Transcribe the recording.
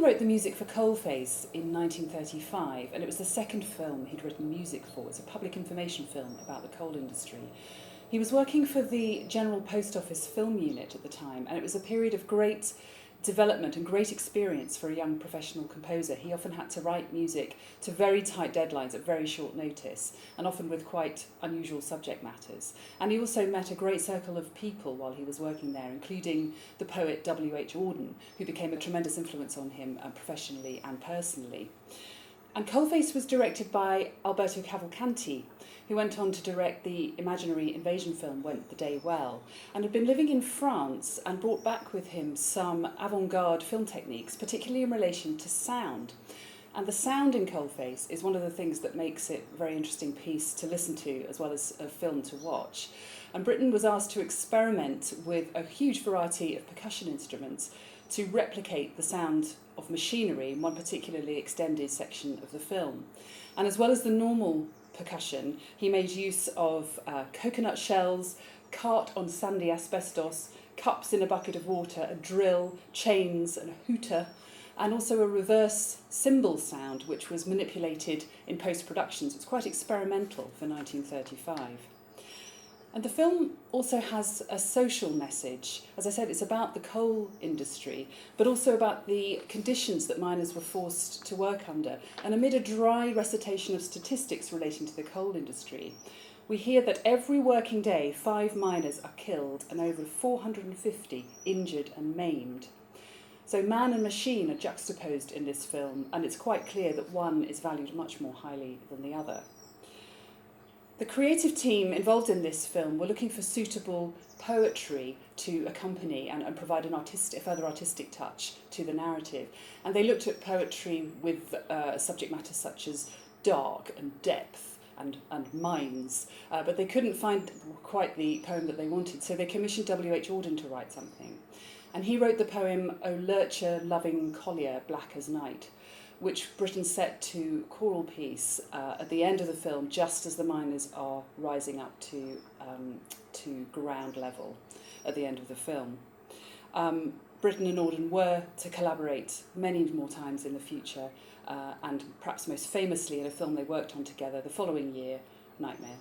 Britten wrote the music for Coalface in 1935, and it was the second film he'd written music for. It's a public information film about the coal industry. He was working for the General Post Office film unit at the time, and it was a period of great development and great experience for a young professional composer. He often had to write music to very tight deadlines at very short notice, and often with quite unusual subject matters. And he also met a great circle of people while he was working there, including the poet W.H. Auden, who became a tremendous influence on him professionally and personally. And Coalface was directed by Alberto Cavalcanti, who went on to direct the imaginary invasion film Went the Day Well, and had been living in France and brought back with him some avant-garde film techniques, particularly in relation to sound. And the sound in Coalface is one of the things that makes it a very interesting piece to listen to, as well as a film to watch. And Britten was asked to experiment with a huge variety of percussion instruments to replicate the sound of machinery in one particularly extended section of the film. And as well as the normal percussion, he made use of coconut shells, cart on sandy asbestos, cups in a bucket of water, a drill, chains and a hooter, and also a reverse cymbal sound which was manipulated in post-production. So it's quite experimental for 1935. And the film also has a social message. As I said, it's about the coal industry, but also about the conditions that miners were forced to work under. And amid a dry recitation of statistics relating to the coal industry, we hear that every working day, 5 miners are killed and over 450 injured and maimed. So man and machine are juxtaposed in this film, and it's quite clear that one is valued much more highly than the other. The creative team involved in this film were looking for suitable poetry to accompany and provide a further artistic touch to the narrative. And they looked at poetry with subject matter such as dark and depth and mines, but they couldn't find quite the poem that they wanted, so they commissioned W.H. Auden to write something. And he wrote the poem O Lurcher Loving Collier, Black as Night, which Britten set to choral piece at the end of the film, just as the miners are rising up to ground level at the end of the film. Britten and Auden were to collaborate many more times in the future, and perhaps most famously in a film they worked on together the following year, Nightmare.